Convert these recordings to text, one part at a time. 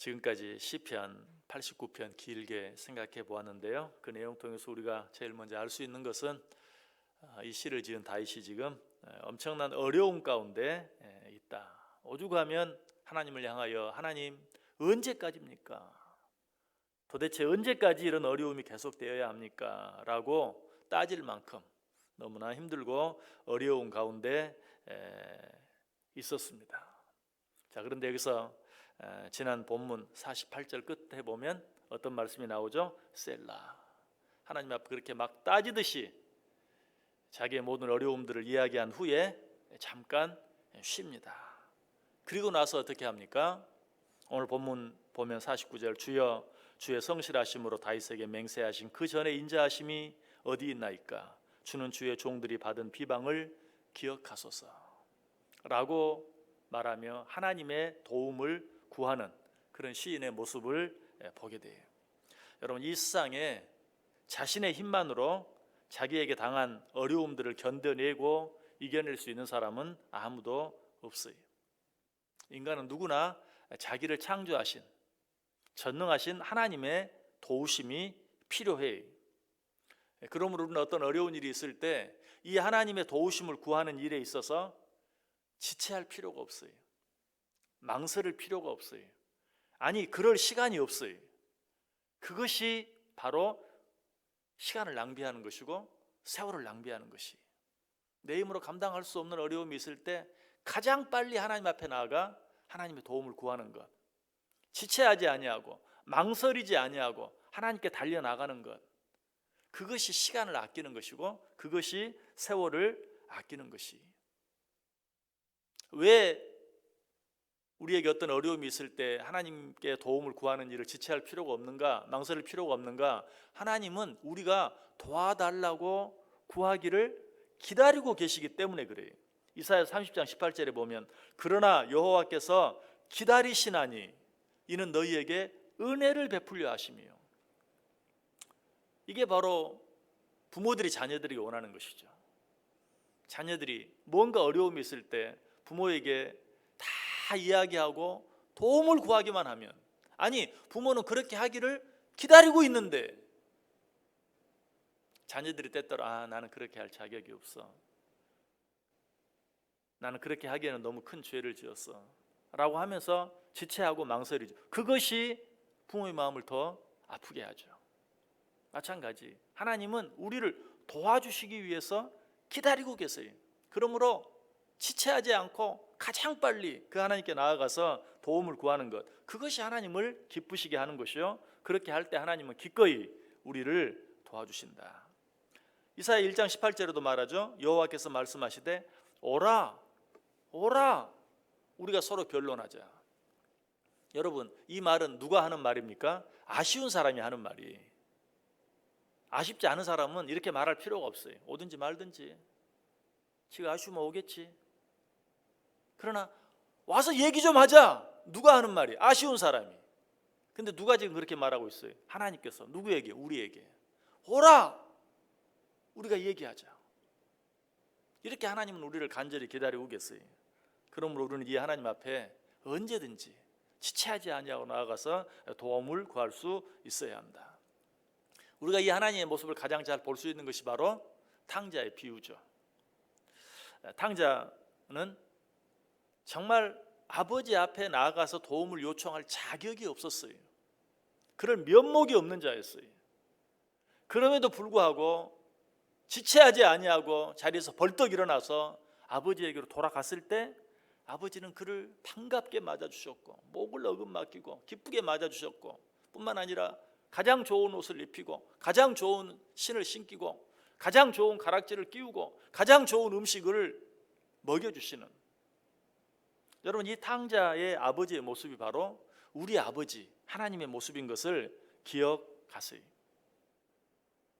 지금까지 시편 89편 길게 생각해 보았는데요. 그 내용 통해서 우리가 제일 먼저 알 수 있는 것은 이 시를 지은 다윗이 지금 엄청난 어려움 가운데 있다. 오죽하면 하나님을 향하여 하나님 언제까지입니까? 도대체 언제까지 이런 어려움이 계속되어야 합니까? 라고 따질 만큼 너무나 힘들고 어려운 가운데 있었습니다. 자, 그런데 여기서 지난 본문 48절 끝에 보면 어떤 말씀이 나오죠? 셀라. 하나님 앞에 그렇게 막 따지듯이 자기의 모든 어려움들을 이야기한 후에 잠깐 쉽니다. 그리고 나서 어떻게 합니까? 오늘 본문 보면 49절 주여 주의 성실하심으로 다윗에게 맹세하신 그 전에 인자하심이 어디 있나이까? 주는 주의 종들이 받은 비방을 기억하소서 라고 말하며 하나님의 도움을 구하는 그런 시인의 모습을 보게 돼요. 여러분, 이 세상에 자신의 힘만으로 자기에게 당한 어려움들을 견뎌내고 이겨낼 수 있는 사람은 아무도 없어요. 인간은 누구나 자기를 창조하신 전능하신 하나님의 도우심이 필요해요. 그러므로 우리는 어떤 어려운 일이 있을 때 이 하나님의 도우심을 구하는 일에 있어서 지체할 필요가 없어요. 망설일 필요가 없어요. 아니, 그럴 시간이 없어요. 그것이 바로 시간을 낭비하는 것이고 세월을 낭비하는 것이. 내 힘으로 감당할 수 없는 어려움이 있을 때 가장 빨리 하나님 앞에 나아가 하나님의 도움을 구하는 것, 지체하지 아니하고 망설이지 아니하고 하나님께 달려나가는 것, 그것이 시간을 아끼는 것이고 그것이 세월을 아끼는 것이. 왜 우리에게 어떤 어려움이 있을 때 하나님께 도움을 구하는 일을 지체할 필요가 없는가, 망설일 필요가 없는가? 하나님은 우리가 도와달라고 구하기를 기다리고 계시기 때문에 그래요. 이사야 30장 18절에 보면 그러나 여호와께서 기다리시나니 이는 너희에게 은혜를 베풀려 하심이요. 이게 바로 부모들이 자녀들에게 원하는 것이죠. 자녀들이 뭔가 어려움이 있을 때 부모에게 다 이야기하고 도움을 구하기만 하면, 아니 부모는 그렇게 하기를 기다리고 있는데 자녀들이 때때로 나는 그렇게 할 자격이 없어, 나는 그렇게 하기에는 너무 큰 죄를 지었어 라고 하면서 지체하고 망설이죠. 그것이 부모의 마음을 더 아프게 하죠. 마찬가지 하나님은 우리를 도와주시기 위해서 기다리고 계세요. 그러므로 지체하지 않고 가장 빨리 그 하나님께 나아가서 도움을 구하는 것, 그것이 하나님을 기쁘시게 하는 것이요, 그렇게 할 때 하나님은 기꺼이 우리를 도와주신다. 이사야 1장 18절에도 말하죠. 여호와께서 말씀하시되 오라 오라 우리가 서로 변론하자. 여러분, 이 말은 누가 하는 말입니까? 아쉬운 사람이 하는 말이. 아쉽지 않은 사람은 이렇게 말할 필요가 없어요. 오든지 말든지 지가 아쉬우면 오겠지. 그러나 와서 얘기 좀 하자. 누가 하는 말이? 아쉬운 사람이. 근데 누가 지금 그렇게 말하고 있어요? 하나님께서. 누구에게? 우리에게. 오라! 우리가 얘기하자. 이렇게 하나님은 우리를 간절히 기다리고 계세요. 그러므로 우리는 이 하나님 앞에 언제든지 지체하지 아니하고 나아가서 도움을 구할 수 있어야 합니다. 우리가 이 하나님의 모습을 가장 잘 볼 수 있는 것이 바로 탕자의 비유죠. 탕자는 정말 아버지 앞에 나아가서 도움을 요청할 자격이 없었어요. 그럴 면목이 없는 자였어요. 그럼에도 불구하고 지체하지 아니하고 자리에서 벌떡 일어나서 아버지에게로 돌아갔을 때 아버지는 그를 반갑게 맞아주셨고 목을 어긋맞기고 기쁘게 맞아주셨고, 뿐만 아니라 가장 좋은 옷을 입히고 가장 좋은 신을 신기고 가장 좋은 가락지를 끼우고 가장 좋은 음식을 먹여주시는, 여러분, 이 탕자의 아버지의 모습이 바로 우리 아버지 하나님의 모습인 것을 기억하세요.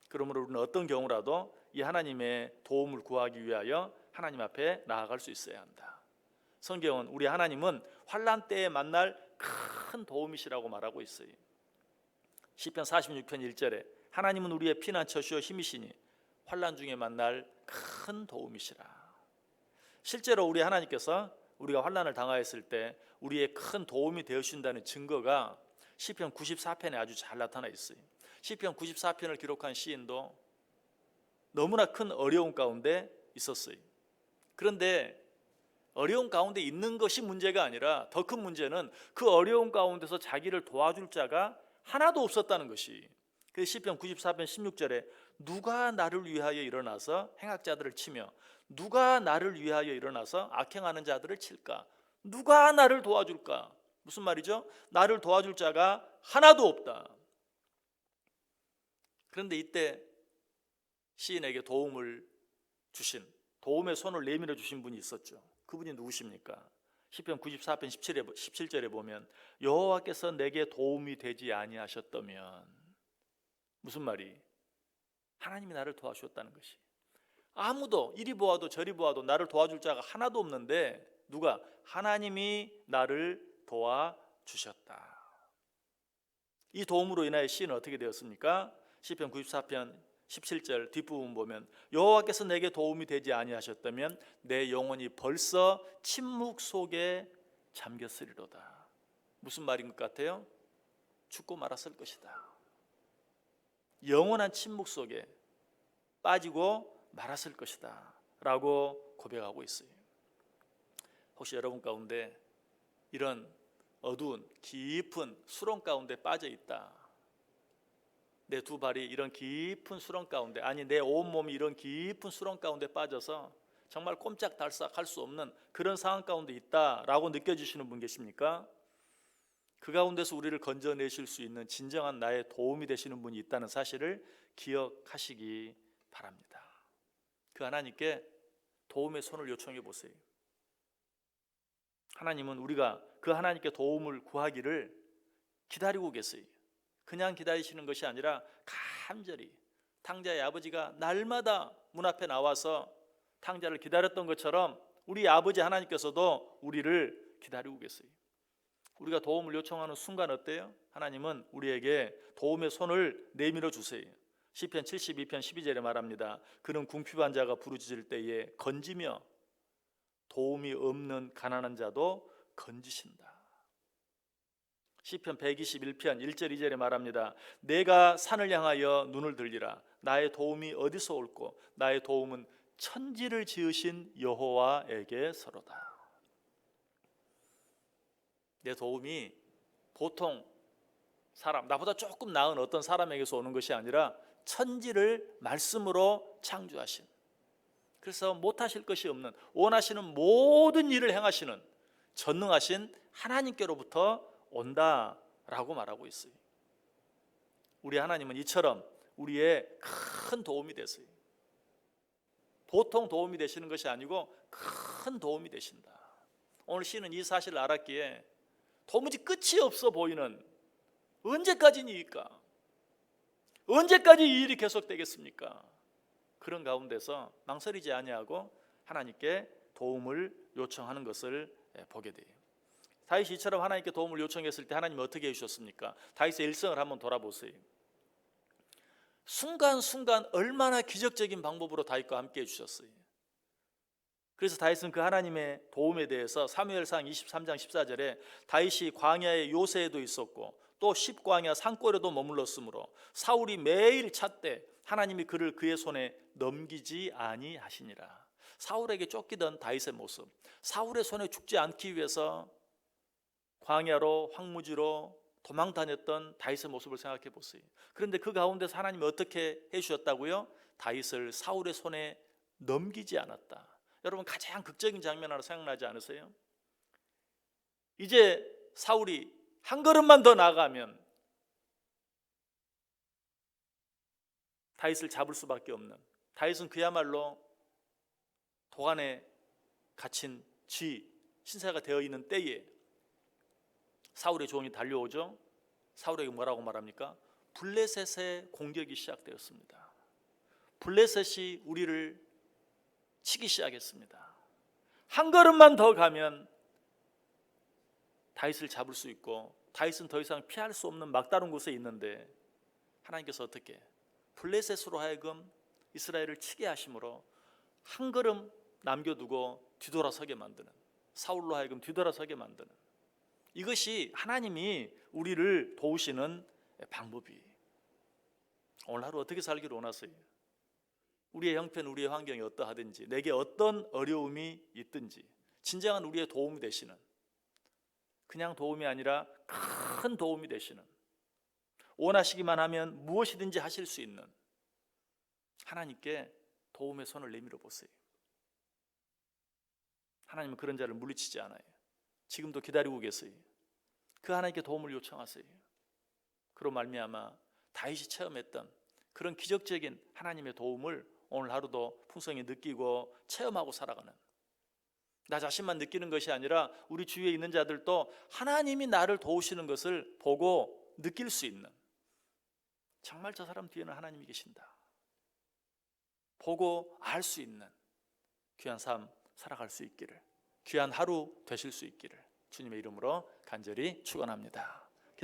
그러므로 우리는 어떤 경우라도 이 하나님의 도움을 구하기 위하여 하나님 앞에 나아갈 수 있어야 한다. 성경은 우리 하나님은 환난 때에 만날 큰 도움이시라고 말하고 있어요. 시편 46편 1절에 하나님은 우리의 피난처시오 힘이시니 환난 중에 만날 큰 도움이시라. 실제로 우리 하나님께서 우리가 환난을 당하였을 때 우리의 큰 도움이 되어준다는 증거가 시편 94편에 아주 잘 나타나 있어요. 시편 94편을 기록한 시인도 너무나 큰 어려움 가운데 있었어요. 그런데 어려운 가운데 있는 것이 문제가 아니라 더 큰 문제는 그 어려운 가운데서 자기를 도와줄 자가 하나도 없었다는 것이. 그래서 시편 94편 16절에 누가 나를 위하여 일어나서 행악자들을 치며 누가 나를 위하여 일어나서 악행하는 자들을 칠까? 누가 나를 도와줄까? 무슨 말이죠? 나를 도와줄 자가 하나도 없다. 그런데 이때 시인에게 도움을 주신, 도움의 손을 내밀어 주신 분이 있었죠. 그분이 누구십니까? 시편 94편 17절에 보면 여호와께서 내게 도움이 되지 아니하셨다면, 무슨 말이? 하나님이 나를 도와주셨다는 것이. 아무도 이리 보아도 저리 보아도 나를 도와줄 자가 하나도 없는데 누가? 하나님이 나를 도와주셨다. 이 도움으로 인하여 시인은 어떻게 되었습니까? 시편 94편 17절 뒷부분 보면 여호와께서 내게 도움이 되지 아니하셨다면 내 영혼이 벌써 침묵 속에 잠겼으리로다. 무슨 말인 것 같아요? 죽고 말았을 것이다. 영원한 침묵 속에 빠지고 말았을 것이다 라고 고백하고 있어요. 혹시 여러분 가운데 이런 어두운 깊은 수렁 가운데 빠져 있다, 내 두 발이 이런 깊은 수렁 가운데, 아니 내 온몸이 이런 깊은 수렁 가운데 빠져서 정말 꼼짝달싹 할 수 없는 그런 상황 가운데 있다라고 느껴지시는 분 계십니까? 그 가운데서 우리를 건져내실 수 있는 진정한 나의 도움이 되시는 분이 있다는 사실을 기억하시기 바랍니다. 그 하나님께 도움의 손을 요청해 보세요. 하나님은 우리가 그 하나님께 도움을 구하기를 기다리고 계세요. 그냥 기다리시는 것이 아니라 간절히 탕자의 아버지가 날마다 문 앞에 나와서 탕자를 기다렸던 것처럼 우리 아버지 하나님께서도 우리를 기다리고 계세요. 우리가 도움을 요청하는 순간 어때요? 하나님은 우리에게 도움의 손을 내밀어 주세요. 시편 72편 12절에 말합니다. 그는 궁핍한 자가 부르짖을 때에 건지며 도움이 없는 가난한 자도 건지신다. 시편 121편 1절 2절에 말합니다. 내가 산을 향하여 눈을 들리라. 나의 도움이 어디서 올꼬? 나의 도움은 천지를 지으신 여호와에게서로다. 내 도움이 보통 사람, 나보다 조금 나은 어떤 사람에게서 오는 것이 아니라 천지를 말씀으로 창조하신, 그래서 못하실 것이 없는, 원하시는 모든 일을 행하시는 전능하신 하나님께로부터 온다라고 말하고 있어요. 우리 하나님은 이처럼 우리의 큰 도움이 되세요. 보통 도움이 되시는 것이 아니고 큰 도움이 되신다. 오늘 시인은 이 사실을 알았기에 도무지 끝이 없어 보이는, 언제까지니까? 언제까지 이 일이 계속되겠습니까? 그런 가운데서 망설이지 아니하고 하나님께 도움을 요청하는 것을 보게 돼요. 다윗이 이처럼 하나님께 도움을 요청했을 때 하나님이 어떻게 해주셨습니까? 다윗의 일생을 한번 돌아보세요. 순간순간 얼마나 기적적인 방법으로 다윗과 함께 해주셨어요. 그래서 다윗은 그 하나님의 도움에 대해서 사무엘상 23장 14절에 다윗이 광야의 요새에도 있었고 또 십광야 산골에도 머물렀으므로 사울이 매일 찾되 하나님이 그를 그의 손에 넘기지 아니하시니라. 사울에게 쫓기던 다윗의 모습, 사울의 손에 죽지 않기 위해서 광야로 황무지로 도망 다녔던 다윗의 모습을 생각해 보세요. 그런데 그 가운데서 하나님이 어떻게 해주셨다고요? 다윗을 사울의 손에 넘기지 않았다. 여러분, 가장 극적인 장면 하나 생각나지 않으세요? 이제 사울이 한 걸음만 더 나아가면 다윗을 잡을 수밖에 없는, 다윗은 그야말로 도간에 갇힌 신세가 되어 있는 때에 사울의 종이 달려오죠. 사울에게 뭐라고 말합니까? 블레셋의 공격이 시작되었습니다. 블레셋이 우리를 치기 시작했습니다. 한 걸음만 더 가면 다윗을 잡을 수 있고 다윗은 더 이상 피할 수 없는 막다른 곳에 있는데 하나님께서 어떻게 블레셋으로 하여금 이스라엘을 치게 하심으로 한 걸음 남겨두고 뒤돌아서게 만드는, 사울로 하여금 뒤돌아서게 만드는, 이것이 하나님이 우리를 도우시는 방법이. 오늘 하루 어떻게 살기를 원하세요? 우리의 형편, 우리의 환경이 어떠하든지, 내게 어떤 어려움이 있든지 진정한 우리의 도움이 되시는, 그냥 도움이 아니라 큰 도움이 되시는, 원하시기만 하면 무엇이든지 하실 수 있는 하나님께 도움의 손을 내밀어 보세요. 하나님은 그런 자를 물리치지 않아요. 지금도 기다리고 계세요. 그 하나님께 도움을 요청하세요. 그로 말미암아 다윗이 체험했던 그런 기적적인 하나님의 도움을 오늘 하루도 풍성히 느끼고 체험하고 살아가는, 나 자신만 느끼는 것이 아니라 우리 주위에 있는 자들도 하나님이 나를 도우시는 것을 보고 느낄 수 있는, 정말 저 사람 뒤에는 하나님이 계신다 보고 알 수 있는 귀한 삶 살아갈 수 있기를, 귀한 하루 되실 수 있기를 주님의 이름으로 간절히 축원합니다.